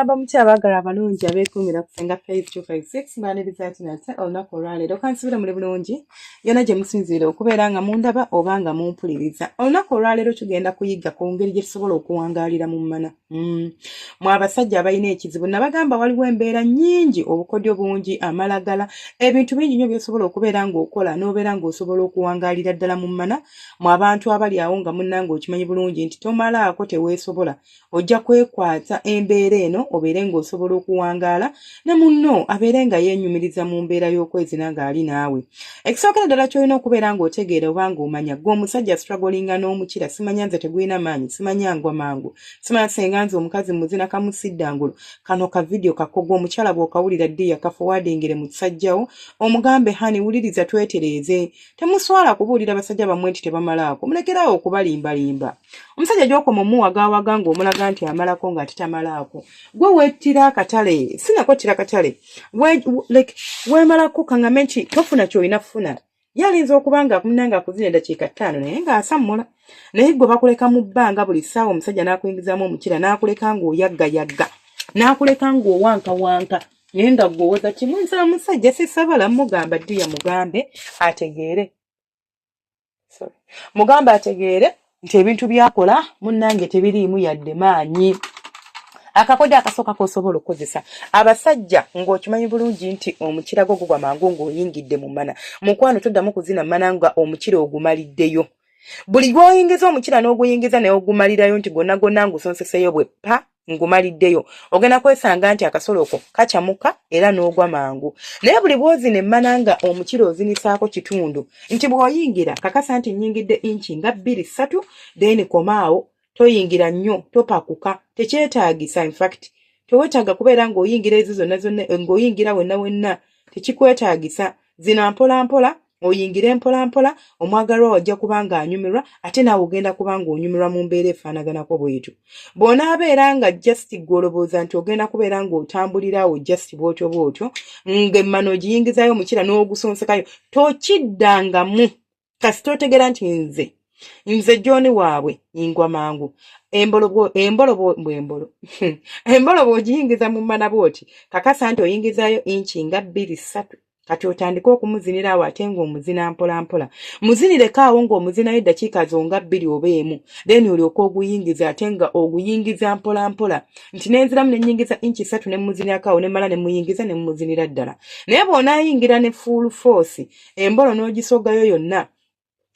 Mugamba muti abagala abalungi abeekumira kusenga page 256 mbaniriza ati nate olunaku olwaleero kansubira muli bulungi yona gye musinziira okubeera nga mundaba oba nga mumpuliriza. Olunaku olwaleero tugenda kuyigga ku ngeri gye tusobola okuwangaalira mu mmana. Mwe abasajja abalina ekizibu nabagamba waliwo embeera nnyingi, obukodyo bungi, amalagala, ebintu bingi nnyo by'osobola okubeera ng'okola n'obeera ng'osobola okuwangaalira ddala mu mmana. Mwe abantu abali awo nga munnange okimanyi bulungi nti tomalaako teweesobola, ojja kwekwata embeera eno obeere ng'osobola okuwangaala ne munno abeere nga yeenyumiriza mu mbeera y'okwezina ng'ali naawe. Ekisookera ddala ky'olina okubeera ng'otegeera oba ng'omanya gwe omusajja strugglinga n'omukira, simanya nze tegulina maanyi, simanya ngwa mangu, simanya senga nze omukazi muzina kamusiddangulu, kano ka vidiyo kakogo omukyala bw'okawulira ddi yakafuwaadingire mu kisajjawo omugambe hani wuliriza twetereeze. Temuswala kubuulira basajja bammwe nti tebamalaako, mulekerawo okubalimbalimba. Omusajja gy'okoma omuwagaawaga ng'omulaga nti amalako nga tetamalaako, gwe weettira akatale, sinakwettira akatale, weemalako kaŋŋame nti tofuna ky'olina kufuna. Yalinza okuba nga munnange akuzina eddakiika 5 naye ng'asammula. Naye gwe bakuleka mu bbanga buli ssaawa omusajja n'akuyingizaamu omukira n'akuleka ng'oyaggayagga, n'akuleka ng'owankawanka, naye nga gw'owoza kimu nsaba musajja sisabala mugamba ddi yamugambe ategeere. Mugambe ategeere nti ebintu byakola munnange tebiriimu yadde maanyi. Akakodyo akasooka k'osobola okukozesa abasajja ng'okimanyi bulungi nti omukira gwo gugwa mangu ng'oyingidde mu mmana. Mukwano toddamu kuzina mmana nga omukira ogumaliddeyo. Buli gw'oyingiza omukira n'oguyingiza naye ogumalirayo nti gonna gonna ngusonseseyo bwe pa ngumaliddeyo, ogenda kwesanga nti akasolo ko kacamuka era n'ogwa mangu. Naye buli bw'ozina emmana nga omukira ozinisaako kitundu nti bw'oyingira kakasa nti nnyingidde inchi nga 2-3 then komaawo, toyingira nnyo, topakuka, tekyetaagisa. In fact teweetaaga kubeera ng'oyingira ezo zonna ng'oyingira wenna tekikwetaagisa. Zina mpola mpola, oyingire mpola mpola, omwagalwa wajja kuba ng'anyumirwa ate naawe ogenda kuba ng'onyumirwa mu mbeera efaanaganako bwetyo. Bw'onaabeera nga just gw'olowooza nti ogenda kubeera ng'otambulirawo just bw'otyo ng'emmano ogiyingizaayo omukira n'ogusonsekayo, tokiddangamu kasita otegeera nti nze John waabwe ingwa mangu. Embolo bw'ogiyingiza mu mmana bw'oti kakasa nti oyingizaayo inchi nga 2-3 kati otandika okumuzinira awo ate ng'omuzina mpola mpola. Muzinireko awo ng'omuzinayo eddakiika zo nga 2 oba 1, then olyoka oguyingiza ate nga oguyingiza mpola mpola. Nti nenziramu ne nnyingiza inchi 3 ne muzinirako awo ne mala ne muyingiza ne muzinira ddala. Naye bw'onaayingira ne full force embolo n'ogisogayo yonna,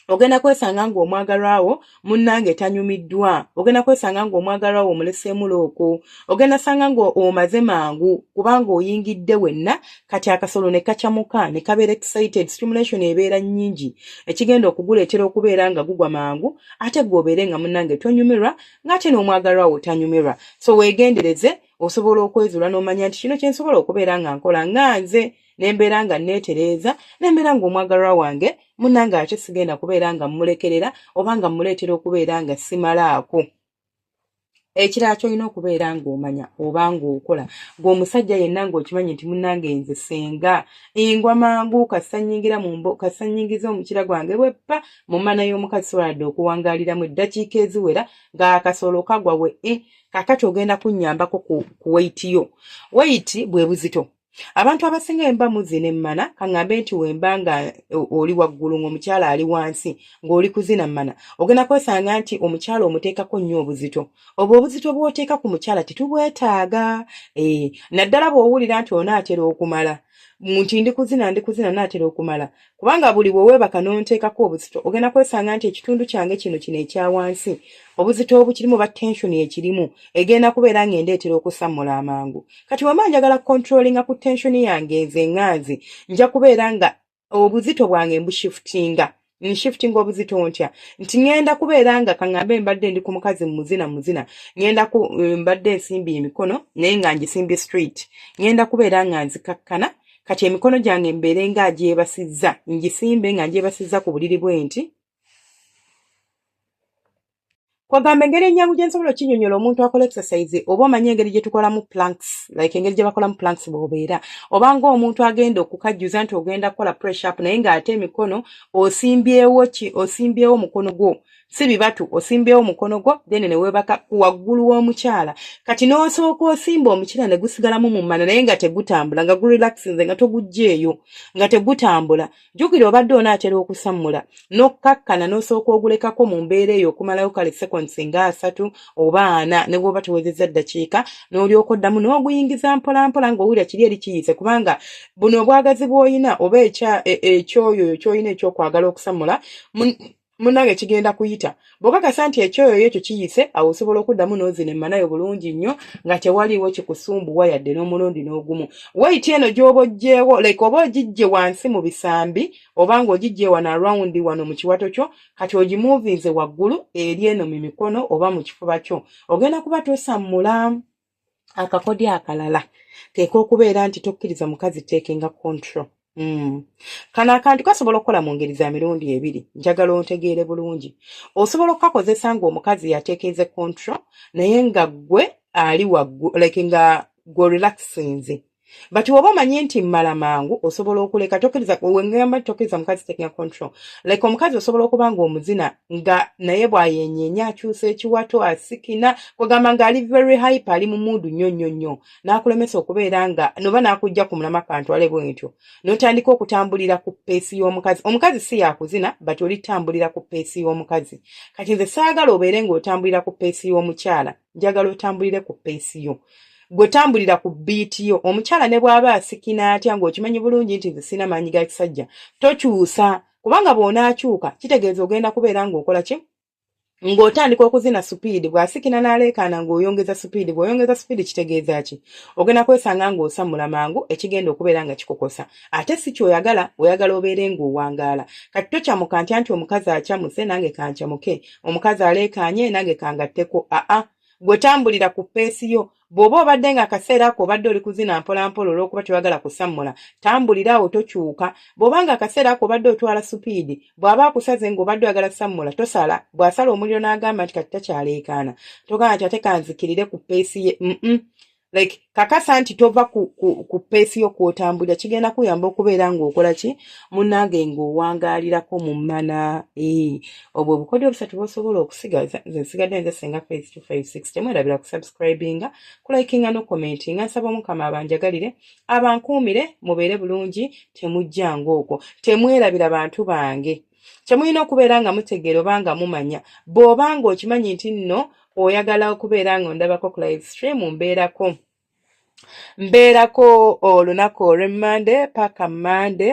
ogenda kwesanga ng'omwagalwawo munnange tanyumiddwa, ogenda kwesanga ng'omwagalwawo omuleseemu looko, ogenda sanga ng'omaze mangu kubanga oyingidde wenna. Kati akasolo ne kacamuka ne kabeera excited, stimulation ebeera nnyingi, ekigenda okuguleetera okubeera nga gugwa mangu ate gw'obeere nga munnange tonyumirwa ng'ate n'omwagalwawo tanyumirwa. So weegendereze, osobola okwezula n'omanya nti kino kye nsobola okubeera nga nkola nga nze nembeera nga neetereeza, nembeera ng'omwagalwa wange munnange ate sigenda kubeera nga mulekerera oba nga muleetera okubeera nga simalaako. Ekirala ky'olina okubeera ng'omanya oba ng'okola ng'omusajja yenna ng'okimanyi nti munnange nze senga ingwa mangu kasita nnyingiza omukira gwange bweppa mu mmana y'omukazi soboladde okuwangaaliramu eddakiika eziwera ng'akasolo kagwa kakati ogenda kunnyambako ku weight yo. Weight bwe buzito. Abantu abasinga emba muzina emmana kaŋŋambe nti wemba nga oli waggulu ng'omukyala ali wansi ng'oli kuzina mmana, ogenda kwesanga nti omukyala omuteekako nnyo obuzito. Obwo obuzito bw'oteeka ku mukyala tetubwetaaga. Naddala bw'owulira nti onaatera okumala nti ndikuzina naatera okumala, kubanga buli bwe weebaka n'onteekako obuzito ogenda kwesanga nti ekitundu kyange kino ekya wansi obuzito obukirimu ba tension ekirimu egenda kubeera ng'endeetera okusammula amangu. Kati wema njagala controllinga ku tension yange nze nganze, nja kubeera nga obuzito bwange mbushifutinga. Nshiftinga obuzito ntya nti ngenda kubeera nga kaŋŋambe mbadde ndi ku mukazi muzina ngenda mbadde nsimbi emikono naye nga ngisimbye straight, ngenda kubeera nga nzikakkana. Kati emikono gyange mbeere nga agyebasizza, ngisimbe nga ngyebasizza ku buliri bw'enti. kwagamba engeri ennyangu gye nsobola okinyonyola omuntu akola exercise oba omanyi engeri gye tukolamu planks like engeri gye bakolamu planks bw'obeera oba ng'omuntu agenda okukajjuza nti ogenda kukola press up naye ng'ate emikono osimbyewo mukono gwo si bibatu osimbyewo mukono gwo then ne weebaka waggulu w'omukyala kati n'osooka osimba omukyala ne gusigalamu mu mmana naye nga tegutambula nga gurelaxinze nga toguggyeeyo nga tegutambula jjukira obadde onaatera okusammula n'okkakkana n'osooka ogulekako mu mbeera eyo okumalayo kale seconds nga 3 oba 4 ne bw'oba tuwezezza ddakiika n'olyoka oddamu n'oguyingiza mpolampola ng'owulira kiri eri kiyise kubanga buno obwagazi bw'oyina oba ekyoyo ky'oyina ekyokwagala okusammula munnange kigenda kuyita bw'okakasa nti ekyoyo ekyo kiyise awo osobola okuddamu n'ozina emmanayo bulungi nnyo nga tewaliiwo kikusumbuwa yadde n'omulundi n'ogumu weiti eno gy'oba oggyeewo like oba ogijje wansi mu bisambi oba ng'ogijje wano arawundi wano mu kiwato kyo kati ogimuvinze waggulu eri eno mu mikono oba mu kifuba kyo ogenda kuba tosammula akakodyo akalala keeka okubeera nti tokkiriza mukazi takinga control. Kano akantu kasobola okukola mu ngeri za mirundi ebiri njagala ontegeere bulungi osobola okukakozesa ng'omukazi yateekeze control naye nga ggwe ali waggulu like nga gwe relaxinze but oba omanyi nti mmala mangu osobola okuleka tokkiriza wengamba tokkiriza mukazi takinga control like omukazi osobola okuba ng'omuzina nga naye bw'ayenyeenya akyusa ekiwato asikina kwegamba ng'ali very hype ali mu muudu nnyo n'akulemesa okubeera nga noba n'akujja ku mulama kantwale bwentyo n'otandika okutambulira ku peesi y'omukazi omukazi si yakuzina but olitambulira ku peesi y'omukazi kati nze saagala obeere ng'otambulira ku peesi y'omukyala njagala otambulire ku peesi yo gwe tambulira ku biiti yo omukyala ne bw'aba asikina atya ng'okimanyi bulungi nti nze sina maanyi ga kisajja tokyusa kubanga bw'onaakyuka kitegeeza ogenda kubeera ng'okola ki ng'otandika okuzina supiidi bw'asikina n'aleekaana ng'oyongeza supiidi bw'oyongeza supiidi kitegeeza ki ogenda kwesanga ng'osammula mangu ekigenda okubeera nga kikukosa ate si kyoyagala oyagala obeere ng'owangaala kati tokyamuka ntya nti omukazi akyamuse nange kankyamuke omukazi aleekaanye nange kangatteko gwe tambulira ku peesi yo bw'oba obadde nga akaseera ako obadde oli kuzina mpolampola olw'okuba toyagala kusammula tambulira awo tokyuka bw'oba nga akaseera ako obadde otwala supiidi bw'aba akusaze ng'obadde oyagala kusammula tosala bw'asala omuliro n'agamba nti kati takyaleekaana togamba nti ate kanzikirire ku peesi ye like kakasa nti tova ku peesi yo kw'otambulira kigenda kuyamba okubeera ng'okola ki munnange ng'owangaalirako mu mmana obwo obukodyo obusatu bw'osobola okusigaza nze nsigadde nze Senga Face 256 temwerabira kusubscribinga kulikinga n'okumentinga nsaba Mukama abanjagalire abankuumire mubeere bulungi temujjanga okwo temwerabira bantu bange kyemulina okubeera nga mutegeera oba nga mumanya bw'oba ng'okimanyi nti nno oyagala okubeera ng'ondabako ku live stream mbeerako olunaku olw'emmande paka mmande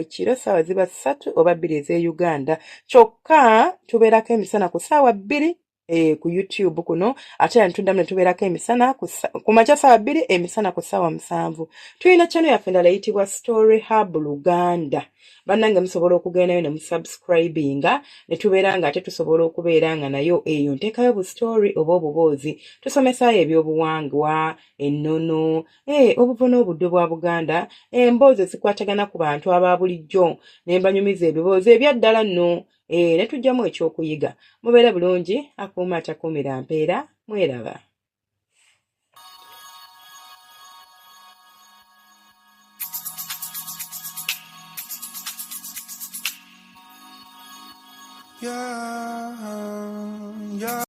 ekiro ssaawa ziba 3 oba 2 ez'Uganda kyokka tubeerako emisana ku ssaawa 2 ku YouTube kuno ate ntuddamu ne tubeerako emisana ku makya ssaawa 2 emisana ku ssaawa 7 tulina channel yaffe endala eyitibwa Story Hub Luganda bannange musobola okugendayo ne musubscribinga ne tubeera nga ate tusobola okubeera nga nayo eyo nteekayo bu story oba obuboozi tusomesaayo ebyobuwangwa ennono obuvo n'obuddo bwa Buganda emboozi ezikwatagana ku bantu aba bulijjo ne mbanyumiza ebiboozi ebya ddala nno ne tujjamu ekyokuyiga mubeere bulungi akuuma atakuumira mpeera mweraba. Yeah.